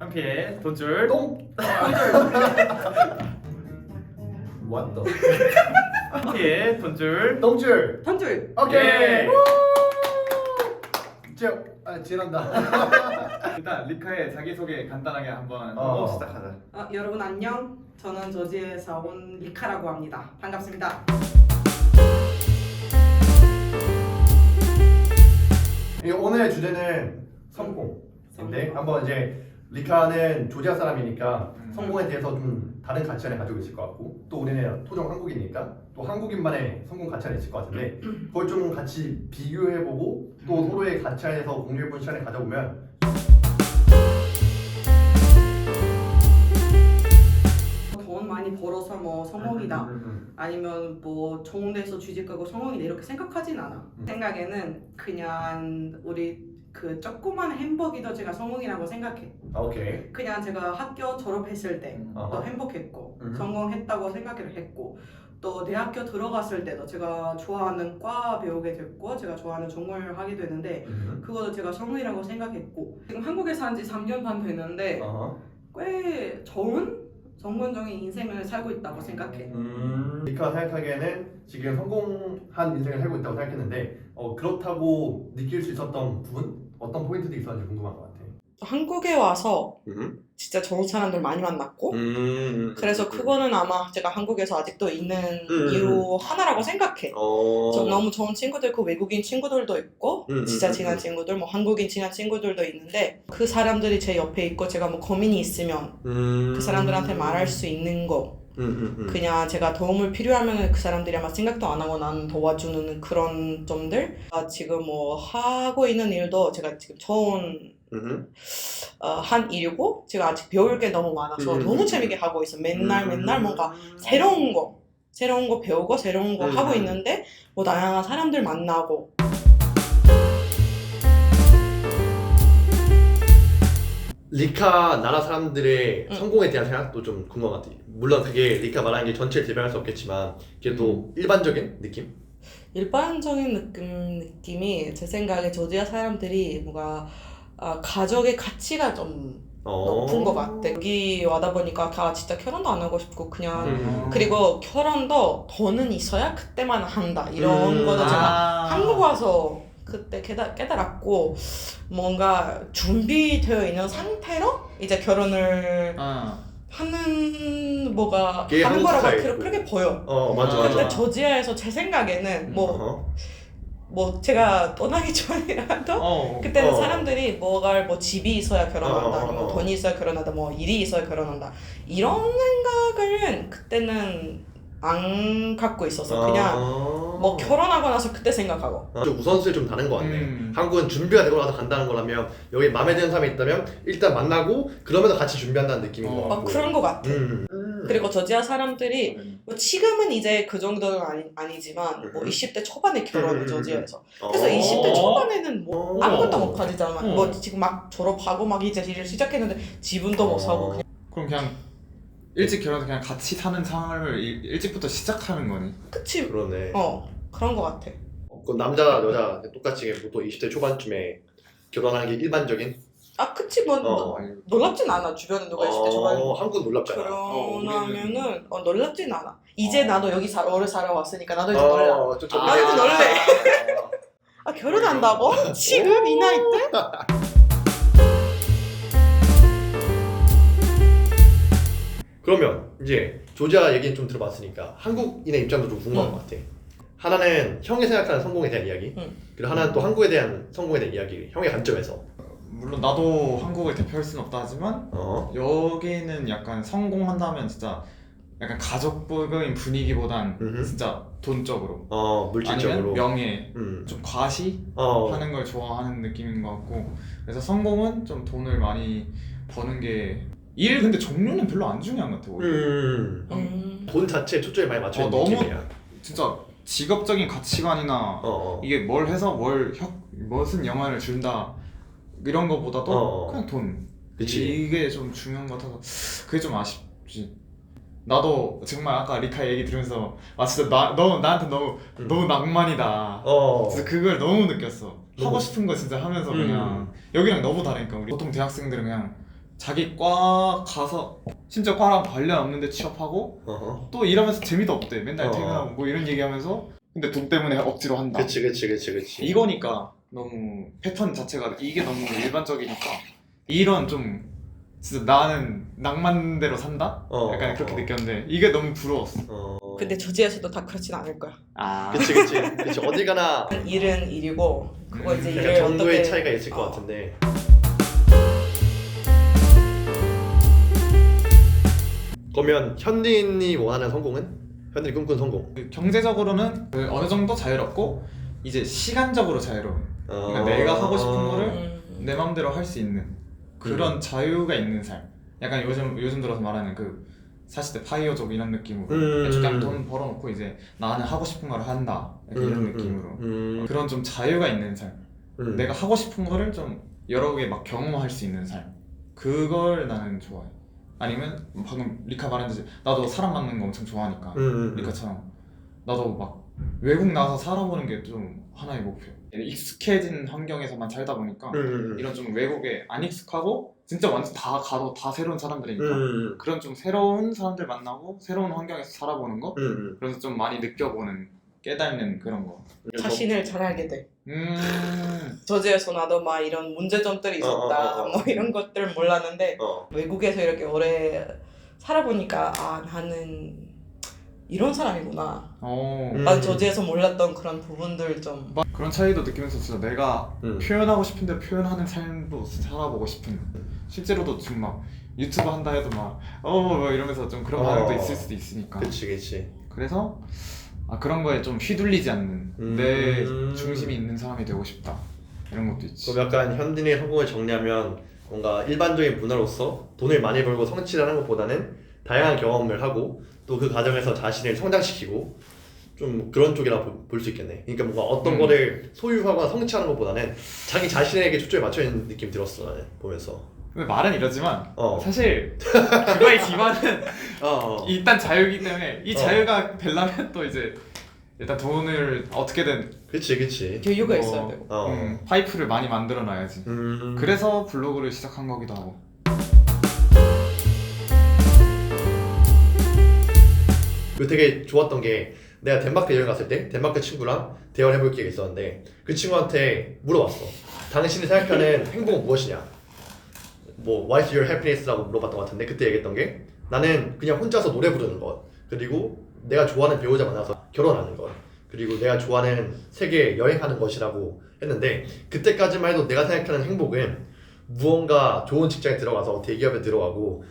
한피의 돈줄 What the? 한피의 돈줄 똥줄. 턴줄. 오케이. 예. 지난다. 일단 리카의 자기소개 간단하게 한번 어. 하고 시작하자. 여러분 안녕. 저는 저지에서 온 리카라고 합니다. 반갑습니다. 오늘의 주제는 성공인데 한번 이제 리카는 조지아 사람이니까 성공에 대해서 좀 다른 가치관을 가지고 있을 것 같고 또 우리는 토종 한국이니까 또 한국인만의 성공 가치관이 있을 것 같은데 그걸 좀 같이 비교해보고 또 서로의 가치관에서 공유해본 시간을 가져보면 돈 많이 벌어서 뭐 성공이다. 아니면 뭐 좋은 데서 취직하고 성공이다 이렇게 생각하진 않아. 생각에는 그냥 우리 그 조그만 햄버거도 제가 성공이라고 생각해. 오케이. 그냥 제가 학교 졸업했을 때 또 어허. 행복했고 음. 성공했다고 생각을 했고 또 대학교 들어갔을 때도 제가 좋아하는 과 배우게 됐고 제가 좋아하는 전공을 하게 되는데 그것도 제가 성공이라고 생각했고 지금 한국에 산 지 3년 반 됐는데 어허. 꽤 좋은 성공적인 인생을 살고 있다고 생각해. 리카가 생각하기에는 지금 성공한 인생을 살고 있다고 생각했는데 그렇다고 느낄 수 있었던 부분? 어떤 포인트들이 있었는지 궁금한 것 같아. 한국에 와서 진짜 좋은 사람들 많이 만났고 그래서 그거는 아마 제가 한국에서 아직도 있는 이유 하나라고 생각해. 좀 너무 좋은 친구들, 그 외국인 친구들도 있고 진짜 친한 친구들, 뭐 한국인 친한 친구들도 있는데 그 사람들이 제 옆에 있고 제가 뭐 고민이 있으면 그 사람들한테 말할 수 있는 거 그냥 제가 도움을 필요하면 그 사람들이 아마 생각도 안 하고 나는 도와주는 그런 점들 지금 뭐 하고 있는 일도 제가 지금 처음 한 일이고 제가 아직 배울 게 너무 많아서 너무 재밌게 하고 있어. 맨날 뭔가 새로운 거 배우고 새로운 거 하고 있는데 뭐 다양한 사람들 만나고 리카 나라 사람들의 성공에 대한 생각도 좀 궁금한 것 같아요. 물론 그게 리카 말하는 게 전체를 대변할 수 없겠지만 그래도 일반적인 느낌? 일반적인 느낌이 제 생각에 조지아 사람들이 뭔가 가족의 가치가 좀 높은 것 같아. 여기 와다 보니까 다 진짜 결혼도 안 하고 싶고 그냥 그리고 결혼도 돈은 있어야 그때만 한다 이런 거도 제가 한국 와서 그때 깨달았고 뭔가 준비되어 있는 상태로 이제 결혼을 하는 뭐가 그게 하는 한국 거라고 스타일이고. 그렇게 보여. 맞아 근데 맞아. 조지아에서 제 생각에는 뭐 제가 떠나기 전이라도 그때는 사람들이 뭐 집이 있어야 결혼한다 아니면 돈이 있어야 결혼한다 뭐 일이 있어야 결혼한다 이런 생각을 그때는 안 갖고 있어서 그냥 뭐 결혼하고 나서 그때 생각하고 좀 우선순위 좀 다른 것 같네. 한국은 준비가 되고 나서 간다는 거라면 여기 마음에 드는 사람이 있다면 일단 만나고 그러면서 같이 준비한다는 느낌인 것 같고. 그런 거 같아. 그리고 조지아 사람들이 뭐 지금은 이제 그 정도는 아니지만 뭐 20대 초반에 결혼을 조지아에서 그래서 20대 초반에는 뭐 아무것도 못 가지잖아. 뭐 지금 막 졸업하고 막 이제 일을 시작했는데 지분도 못 사고 그냥 그럼 그냥 일찍 결혼해서 그냥 같이 사는 삶을 일찍부터 시작하는 거네. 그치. 그러네. 그런 거 같아. 그 남자 여자 똑같이 보통 20대 초반쯤에 결혼하는 게 일반적인? 그치 뭐 놀랍진 않아. 주변에 누가 20대 초반에 한국 놀랍잖아. 결혼하면은 놀랍진 않아. 이제 나도 여기 오래 살아왔으니까 나도 이제 놀라. 좀 나도 이제 놀래. 결혼한다고? 지금 이 나이 때? 그러면 이제 조지아 얘기는 좀 들어봤으니까 한국인의 입장도 좀 궁금한 것 같아. 하나는 형이 생각하는 성공에 대한 이야기, 그리고 하나는 또 한국에 대한 성공에 대한 이야기, 형의 관점에서. 물론 나도 한국을 대표할 수는 없다 하지만 여기는 약간 성공한다면 진짜 약간 가족적인 분위기보단 진짜 돈적으로 물질적으로. 아니면 명예 좀 과시하는 걸 좋아하는 느낌인 것 같고 그래서 성공은 좀 돈을 많이 버는 게 일 근데 종류는 별로 안 중요한 것 같아. 돈 자체에 초점이 많이 맞춰 있는 너무 느낌이야. 진짜 직업적인 가치관이나 이게 뭘 해서 무슨 영향을 준다 이런 거보다도 그냥 돈 그치. 이게 좀 중요한 것 같아서 그게 좀 아쉽지. 나도 정말 아까 리카 얘기 들으면서 진짜 너 나한테 너무 낭만이다. 그래서 그걸 너무 느꼈어. 하고 싶은 거 진짜 하면서 그냥 여기랑 너무 다르니까 우리 보통 대학생들은 그냥 자기 과 가서 심지어 과랑 관련 없는데 취업하고 또 일하면서 재미도 없대. 맨날 퇴근하고 뭐 이런 얘기하면서 근데 돈 때문에 억지로 한다. 그치. 이거니까 너무 패턴 자체가 이게 너무 일반적이니까 이런 좀 진짜 나는 낭만대로 산다? 약간 그렇게 느꼈는데 이게 너무 부러웠어. 근데 저지에서도 다 그렇진 않을 거야. 그치. 어디 가나 일은 일이고 그거 이제 약간 일을 정도의 어떻게 차이가 있을 것 같은데. 그러면 현린이 원하는 성공은? 현린이 꿈꾼 성공. 경제적으로는 어느 정도 자유롭고 이제 시간적으로 자유로운. 그러니까 내가 하고 싶은 거를 내 맘대로 할 수 있는 그런 자유가 있는 삶. 약간 요즘 들어서 말하는 그 40대 파이어족 이런 느낌으로 그냥 돈 벌어놓고 이제 나는 하고 싶은 걸 한다 약간 이런 느낌으로 그런 좀 자유가 있는 삶. 내가 하고 싶은 거를 좀 여러 개 막 경험할 수 있는 삶. 그걸 나는 좋아해. 아니면 방금 리카 말했듯이 나도 사람 만나는 거 엄청 좋아하니까 리카처럼 나도 막 외국 나가서 살아보는 게 좀 하나의 목표. 익숙해진 환경에서만 살다 보니까 이런 좀 외국에 안 익숙하고 진짜 완전 다 가도 다 새로운 사람들이니까 그런 좀 새로운 사람들 만나고 새로운 환경에서 살아보는 거 그래서 좀 많이 느껴보는 깨닫는 그런 거. 자신을 잘 알게 돼. 저지에서 나도 막 이런 문제점들이 있었다 뭐 이런 것들 몰랐는데 외국에서 이렇게 오래 살아보니까 아 나는 이런 사람이구나. 난 저지에서 몰랐던 그런 부분들 좀 그런 차이도 느끼면서 진짜 내가 표현하고 싶은데 표현하는 삶도 살아보고 싶은. 실제로도 지금 막 유튜브 한다 해도 막 뭐 이러면서 좀 그런 반응도 있을 수도 있으니까. 그치. 그래서 그런 거에 좀 휘둘리지 않는 내 중심이 있는 사람이 되고 싶다 이런 것도 있지. 그럼 약간 현진의 성공을 정리하면 뭔가 일반적인 문화로서 돈을 많이 벌고 성취를 하는 것보다는 다양한 경험을 하고 또 그 과정에서 자신을 성장시키고 좀 그런 쪽이라 볼 수 있겠네. 그러니까 뭔가 어떤 거를 소유하거나 성취하는 것보다는 자기 자신에게 초점이 맞춰 있는 느낌 들었어 나는 보면서. 근데 말은 이러지만 사실 그거의 기반은 일단 자유이기 때문에 이 자유가 되려면 또 이제 일단 돈을 어떻게든 그치 여유가 있어야 되고 파이프를 많이 만들어 놔야지. 그래서 블로그를 시작한 거기도 하고. 그 되게 좋았던 게 내가 덴마크 여행 갔을 때 덴마크 친구랑 대화를 해볼 기회가 있었는데 그 친구한테 물어봤어. 당신이 생각하는 행복은 무엇이냐? 뭐 What's your happiness라고 물어봤던 것 같은데 그때 얘기했던 게 나는 그냥 혼자서 노래 부르는 것 그리고 내가 좋아하는 배우자 만나서 결혼하는 것 그리고 내가 좋아하는 세계 여행하는 것이라고 했는데 그때까지만 해도 내가 생각하는 행복은 무언가 좋은 직장에 들어가서 대기업에 들어가고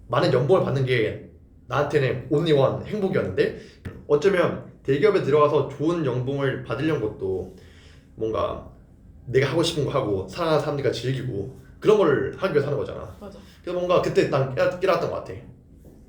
많은 연봉을 받는 게 나한테는 only one 행복이었는데 어쩌면 대기업에 들어가서 좋은 연봉을 받으려는 것도 뭔가 내가 하고 싶은 거 하고 사랑하는 사람들과 즐기고 그런 걸 하기 위해서 하는 거잖아. 맞아. 그래서 뭔가 그때 난 깨달았던 것 같아.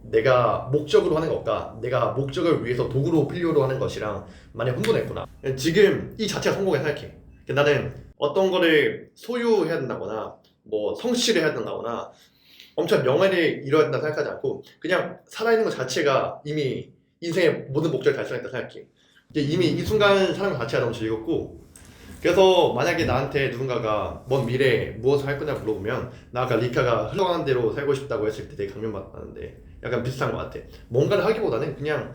내가 목적으로 하는 것과 내가 목적을 위해서 도구로 필요로 하는 것이랑 많이 혼돈했구나. 지금 이 자체가 성공에 생각해. 나는 어떤 거를 소유해야 된다거나 뭐 성취를 해야 된다거나 엄청 명예를 이뤄야 된다 생각하지 않고 그냥 살아있는 것 자체가 이미 인생의 모든 목적을 달성했다 생각해. 이미 이 순간 사는 것 자체가 너무 즐겁고 그래서 만약에 나한테 누군가가 먼 미래에 무엇을 할 거냐 물어보면 나 아까 리카가 흘러가는 대로 살고 싶다고 했을 때 되게 감명받았는데 약간 비슷한 것 같아. 뭔가를 하기보다는 그냥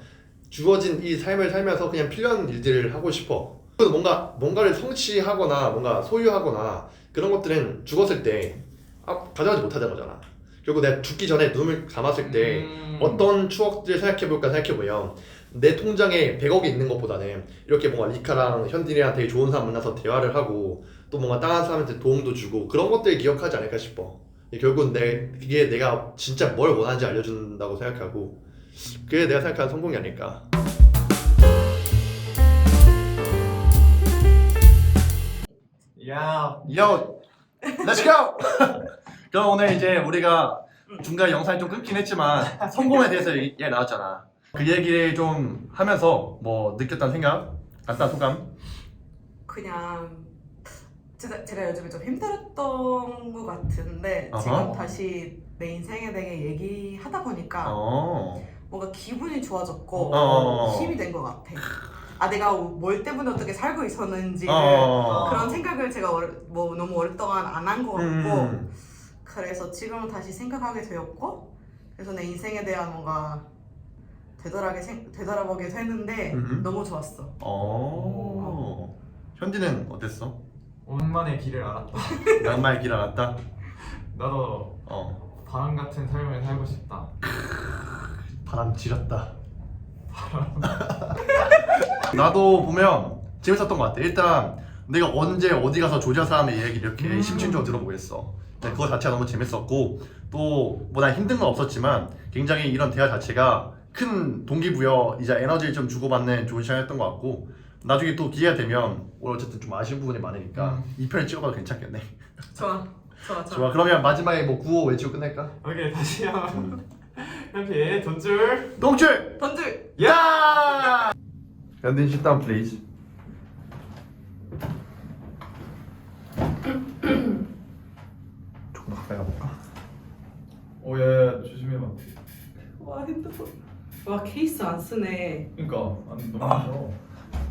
주어진 이 삶을 살면서 그냥 필요한 일들을 하고 싶어. 그래서 뭔가를 성취하거나 뭔가 소유하거나 그런 것들은 죽었을 때 가져가지 못하는 거잖아. 결국 내가 죽기 전에 눈을 감았을 때 어떤 추억들을 생각해볼까 생각해보면 내 통장에 100억이 있는 것보다는 이렇게 뭔가 리카랑 현딘이랑 되게 좋은 사람 만나서 대화를 하고 또 뭔가 다른 사람한테 도움도 주고 그런 것들을 기억하지 않을까 싶어. 결국은 그게 내가 진짜 뭘 원하는지 알려준다고 생각하고 그게 내가 생각하는 성공이 아닐까. 야, 요, let's go. 그럼 오늘 이제 우리가 중간 영상이 좀 끊긴 했지만 성공에 대해서 얘기 나왔잖아. 그 얘기를 좀 하면서 뭐 느꼈던 생각, 간단한 소감. 그냥 제가 요즘에 좀 힘들었던 것 같은데 지금 다시 내 인생에 대해 얘기하다 보니까 뭔가 기분이 좋아졌고 힘이 된 것 같아. 내가 뭘 때문에 어떻게 살고 있었는지를 그런 생각을 제가 너무 오랫동안 안 한 것 같고 그래서 지금은 다시 생각하게 되었고 그래서 내 인생에 대한 뭔가 되돌아보게 되는데 너무 좋았어. 현디는 어땠어? 오랜만에 길을 알았다. 낭만의 길 알았다? 나도 바람 같은 삶을 살고 싶다. 바람 지렸다. 나도 보면 재밌었던 것 같아. 일단 내가 언제 어디 가서 조지아 사람의 이야기를 이렇게 심층적으로 들어보겠어. 근데 그거 자체가 너무 재밌었고 또 뭐 난 힘든 건 없었지만 굉장히 이런 대화 자체가 큰 동기부여이자 에너지를 좀 주고받는 좋은 시간이었던 것 같고 나중에 또 기회가 되면 오늘 어쨌든 좀 아쉬운 부분이 많으니까 2편을 찍어봐도 괜찮겠네. 좋아. 좋아. 그러면 마지막에 뭐 구호 외치고 끝낼까? 오케이 다시 한번. 현피 돈줄. 똥줄! 던질! 야! 현딘 sit down please. 조금 더 가까이 가볼까? 오예 조심해봐. 와 핸드폰. 와 케이스 안 쓰네. 그러니까 아니 너무 싫어.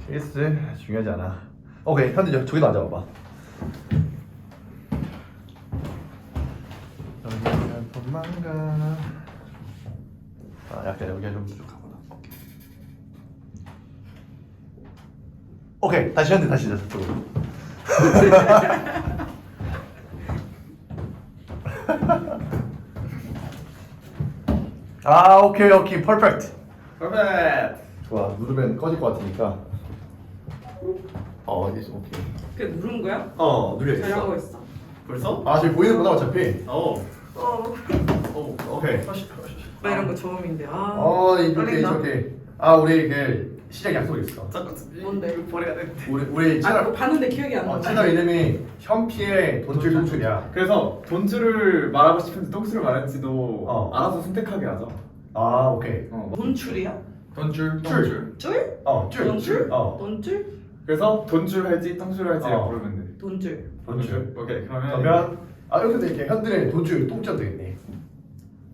케이스 중요하지 않아. 오케이 현딘 저기도 앉아봐봐. 여기는 도망가. 약간 여기가 좀 부족하구나. 오케이 다시 현딘 다시 저쪽으로. 오케이 퍼펙트. 퍼펙트. 좋아 누르면 꺼질 것 같으니까. 이제 오케이. 그게 누른 거야? 누려 잘하고 있어. 있어. 벌써? 지금 보이는구나 어차피. 오케이. 나 이런 거 처음인데. 이렇게 떨린다. 이렇게. 우리 그 시작 약속이 있어. 뭔데? 버려야 돼. 우리 아 채널 그거 봤는데 기억이 안 나. 채널 이름이 현피의 돈줄 동출이야. 그래서 돈줄을 말하고 싶은지 똥줄을 말할지도 알아서 선택하게 하자. 오케이. 돈줄이야? 돈줄. 줄? 줄. 돈줄? 그래서 돈줄 할지 똥줄 할지 고르면 돼. 돈줄. 돈줄. 오케이 그러면 이렇게 돼 이렇게 현들의 돈줄 똥줄 되겠네.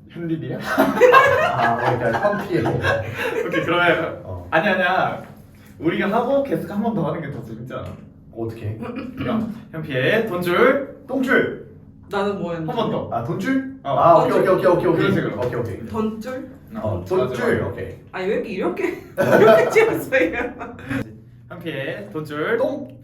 현립이야? 그러니까 현피의. 오케이 그러면 아니야. 우리가 하고 계속 한 번 더 하는 게 더 재밌지 않아? 어떻게? 그럼 현피의 돈줄 똥줄. 나는 뭐 했는데? 한 번 더. 돈줄? 돈줄. 오케이. 그런 식으로. 오케이. 돈줄? 돈줄. 오케이. 아니 왜 이렇게 찍었어요? 현피의 돈줄 똥.